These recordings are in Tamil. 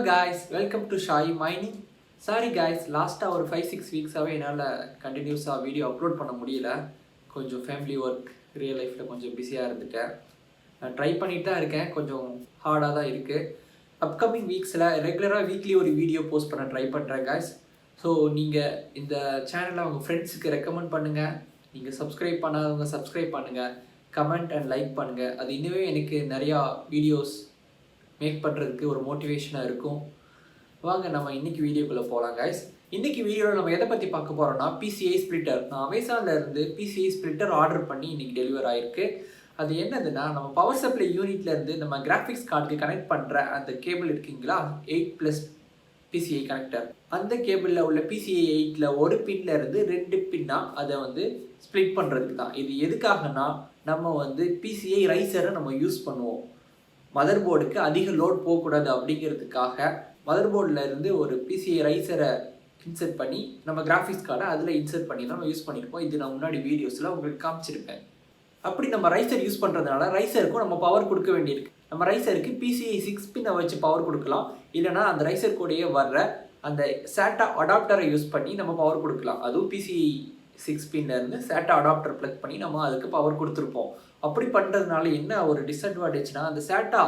guys, welcome to Shai Mining. Sorry guys, லாஸ்ட்டாக ஒரு 5-6 வீக்ஸாகவே என்னால் கண்டினியூஸாக வீடியோ அப்லோட் பண்ண முடியல. கொஞ்சம் ஃபேமிலி ஒர்க், ரியல் லைஃப்பில் கொஞ்சம் பிஸியாக இருந்துட்டேன். நான் ட்ரை பண்ணிட்டு தான் இருக்கேன், கொஞ்சம் ஹார்டாக தான் இருக்குது. அப்கமிங் வீக்ஸில் ரெகுலராக வீக்லி ஒரு வீடியோ போஸ்ட் பண்ண ட்ரை பண்ணுறேன் guys. ஸோ நீங்கள் இந்த சேனலை உங்கள் ஃப்ரெண்ட்ஸுக்கு ரெக்கமெண்ட் பண்ணுங்கள். நீங்கள் சப்ஸ்கிரைப் பண்ணாதவங்க சப்ஸ்கிரைப் பண்ணுங்கள், கமெண்ட் அண்ட் லைக் பண்ணுங்கள். அது இன்னுமே எனக்கு நிறையா வீடியோஸ் மேக் பண்ணுறதுக்கு ஒரு மோட்டிவேஷனாக இருக்கும். வாங்க நம்ம இன்றைக்கி வீடியோக்குள்ளே போகலாம் கைஸ். இன்றைக்கி வீடியோவில் நம்ம எதை பற்றி பார்க்க போகிறோம்னா PCIe ஸ்ப்ளிட்டர். நான் அமேசானில் இருந்து PCIe ஸ்ப்ளிட்டர் ஆர்டர் பண்ணி இன்றைக்கி டெலிவர் ஆகிருக்கு. அது என்னதுன்னா, நம்ம பவர் சப்ளை யூனிட்லேருந்து நம்ம கிராஃபிக்ஸ் கார்டுக்கு கனெக்ட் பண்ணுற அந்த கேபிள் இருக்குங்களா, 8+ PCIe கனெக்டர். அந்த கேபிளில் உள்ள PCIe 8ல் ஒரு பின்ல இருந்து 2 பின்னாக அதை ஸ்ப்ளிட் பண்ணுறதுக்கு தான். இது எதுக்காகனா, நம்ம PCIe ரைசரை நம்ம யூஸ் பண்ணுவோம். மதர் போர்டுக்கு அதிக லோட் போகக்கூடாது அப்படிங்கிறதுக்காக மதர் போர்டில் இருந்து ஒரு PCIe ரைசரை இன்சர்ட் பண்ணி நம்ம கிராஃபிக்ஸ் கார்டை அதில் இன்சர்ட் பண்ணி தான் நம்ம யூஸ் பண்ணியிருப்போம். இது நான் முன்னாடி வீடியோஸில் உங்களுக்கு காமிச்சிருப்பேன். அப்படி நம்ம ரைசர் யூஸ் பண்ணுறதுனால ரைசருக்கும் நம்ம பவர் கொடுக்க வேண்டியிருக்கு. நம்ம ரைசருக்கு PCIe 6 பின்னை வச்சு பவர் கொடுக்கலாம், இல்லைனா அந்த ரைசர் கூடயே வர்ற அந்த SATA அடாப்டரை யூஸ் பண்ணி நம்ம பவர் கொடுக்கலாம். அதுவும் PCIe 6 பின்லேருந்து SATA அடாப்டர் ப்ளக் பண்ணி நம்ம அதுக்கு பவர் கொடுத்துருப்போம். அப்படி பண்ணுறதுனால என்ன ஒரு டிஸ்அட்வான்டேஜ்னா, அந்த SATA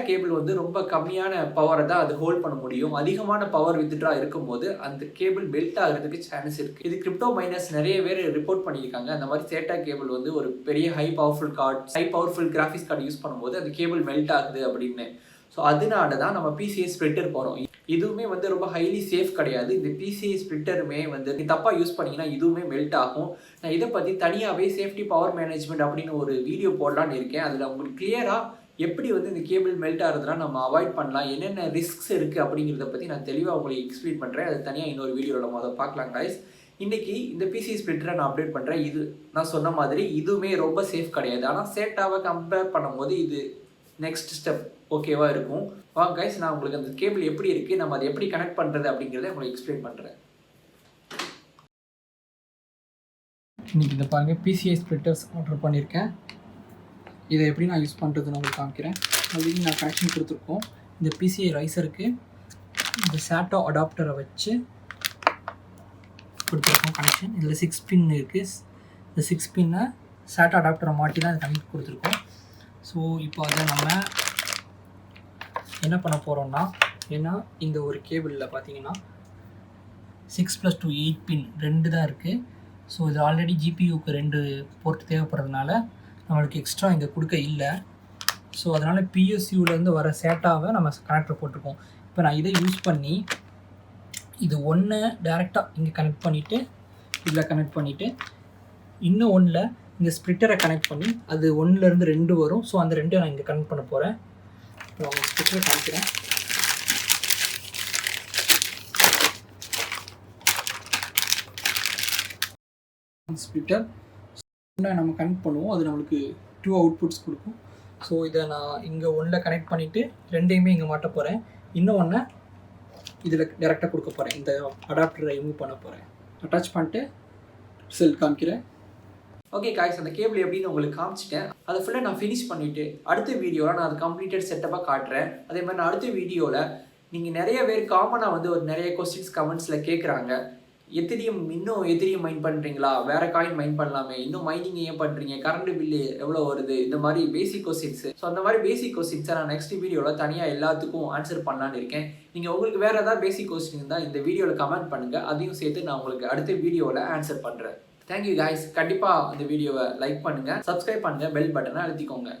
கேபிள் ரொம்ப கம்மியான பவரை தான் அது ஹோல்ட் பண்ண முடியும். அதிகமான பவர் வித்ட்ரா இருக்கும்போது அந்த கேபிள் மெல்ட் ஆகிறதுக்கு சான்ஸ் இருக்குது. இது கிரிப்டோ மைனர்ஸ் நிறைய பேர் ரிப்போர்ட் பண்ணியிருக்காங்க. அந்த மாதிரி SATA கேபிள் ஒரு பெரிய high powerful graphics card use பண்ணும்போது அந்த கேபிள் மெல்ட் ஆகுது அப்படின்னு. ஸோ அதனால தான் நம்ம PCIe ஸ்ப்ளிட்டர் போகிறோம். இதுவுமே ரொம்ப ஹைலி சேஃப் கிடையாது. இந்த PCIe ஸ்ப்ளிட்டருமே நீ தப்பாக யூஸ் பண்ணிங்கன்னா இதுவுமே மெல்ட் ஆகும். நான் இதை பற்றி தனியாகவே சேஃப்டி பவர் மேனேஜ்மெண்ட் அப்படின்னு ஒரு வீடியோ போடலான்னு இருக்கேன். அதில் உங்களுக்கு கிளியராக எப்படி இந்த கேபிள் மெல்ட் ஆகிறதுனா நம்ம அவாய்ட் பண்ணலாம், என்னென்ன ரிஸ்க்ஸ் இருக்குது அப்படிங்கிறத பற்றி நான் தெளிவாக உங்களுக்கு எக்ஸ்பிளைன் பண்ணுறேன். அது தனியாக இன்னொரு வீடியோவில் நம்ம அதை பார்க்கலாம் கைஸ். இன்றைக்கி இந்த PCIe ஸ்ப்ளிட்டரை நான் அப்டேட் பண்ணுறேன். இது நான் சொன்ன மாதிரி இதுவுமே ரொம்ப சேஃப் கிடையாது. ஆனால் SATAவை கம்பேர் பண்ணும்போது இது நெக்ஸ்ட் ஸ்டெப் ஓகேவா இருக்கும். வாங்க கைஸ், நான் உங்களுக்கு அந்த கேபிள் எப்படி இருக்குது, நம்ம அதை எப்படி கனெக்ட் பண்ணுறது அப்படிங்கிறத உங்களுக்கு எக்ஸ்பிளைன் பண்ணுறேன். இன்றைக்கி இந்த பாருங்கள், PCIe ஸ்ப்ளிட்டர்ஸ் ஆர்டர் பண்ணியிருக்கேன். இதை எப்படி நான் யூஸ் பண்ணுறதுன்னு உங்களுக்கு காமிக்கிறேன். ஆல்ரெடி நான் கனெக்ஷன் கொடுத்துருக்கோம். இந்த PCIe ரைசருக்கு இந்த SATA அடாப்டரை வச்சு கொடுத்துருக்கோம் கனெக்ஷன். இதில் 6 பின் இருக்குது. இந்த 6 பின்னை SATA அடாப்டரை மாட்டி தான் கனெக்ட் கொடுத்துருக்கோம். ஸோ இப்போ அதை நம்ம என்ன பண்ண போகிறோம்னா, ஏன்னா இந்த ஒரு கேபிளில் பார்த்தீங்கன்னா 6+2 8 பின் 2 தான் இருக்குது. ஸோ இது ஆல்ரெடி GPUக்கு 2 போர்ட் தேவைப்படுறதுனால நம்மளுக்கு எக்ஸ்ட்ரா இங்கே கொடுக்க இல்லை. ஸோ அதனால் PSUலேருந்து வர SATAவை நம்ம கனெக்டர் போட்டிருக்கோம். இப்போ நான் இதை யூஸ் பண்ணி இது ஒன்று டேரெக்டாக இங்கே கனெக்ட் பண்ணிவிட்டு இதில் கனெக்ட் பண்ணிவிட்டு இன்னும் ஒன்றில் இந்த ஸ்ப்ளிட்டரை கனெக்ட் பண்ணி அது 1லேருந்து 2 வரும். ஸோ அந்த 2 நான் இங்கே கனெக்ட் பண்ண போகிறேன். இப்போ அவங்க ஸ்ப்ளிட்டரை காமிக்கிறேன். ஸ்ப்ளிட்டர் நம்ம கனெக்ட் பண்ணுவோம், அது நம்மளுக்கு 2 அவுட்புட்ஸ் கொடுக்கும். ஸோ இதை நான் இங்கே 1ல் கனெக்ட் பண்ணிவிட்டு 2யுமே இங்கே மாட்ட போகிறேன். இன்னும் ஒன்று இதில் டேரெக்டாக கொடுக்க போகிறேன். இந்த அடாப்டரை ரிமூவ் பண்ண போகிறேன். அட்டாச் பண்ணிட்டு செல் காமிக்கிறேன். ஓகே காய்ஸ், அந்த கேபிள் எப்படின்னு உங்களுக்கு காமிச்சிட்டேன். அதை ஃபுல்லாக நான் ஃபினிஷ் பண்ணிவிட்டு அடுத்த வீடியோவில் நான் அது கம்ப்ளீட்டட் செட்டப்பாக காட்டுறேன். அதே மாதிரி நான் அடுத்த வீடியோவில் நீங்கள் நிறைய பேர் காமனாக ஒரு நிறைய கொஸ்டின்ஸ் கமெண்ட்ஸில் கேட்குறாங்க. எத்திரியம் மைன் பண்ணுறீங்களா, வேறு காயின் மைன் பண்ணலாமே, இன்னும் மைனிங் ஏன் பண்ணுறீங்க, கரண்ட் பில்லு எவ்வளோ வருது, இந்த மாதிரி பேசிக் கொஸ்டின்ஸு. ஸோ அந்த மாதிரி பேசிக் கொஸ்டின்ஸை நான் நெக்ஸ்ட் வீடியோவில் தனியாக எல்லாத்துக்கும் ஆன்சர் பண்ணலான்னு இருக்கேன். நீங்கள் உங்களுக்கு வேறு ஏதாவது பேசிக் கொஸ்டின் இருந்தால் இந்த வீடியோவில் கமெண்ட் பண்ணுங்கள். அதையும் சேர்த்து நான் உங்களுக்கு அடுத்த வீடியோவில் ஆன்சர் பண்ணுறேன். Thank you guys. கண்டிப்பாக இந்த வீடியோவை லைக் பண்ணுங்கள், சப்ஸ்கிரைப் பண்ணுங்கள், பெல் பட்டனை அழுத்திக்கோங்க.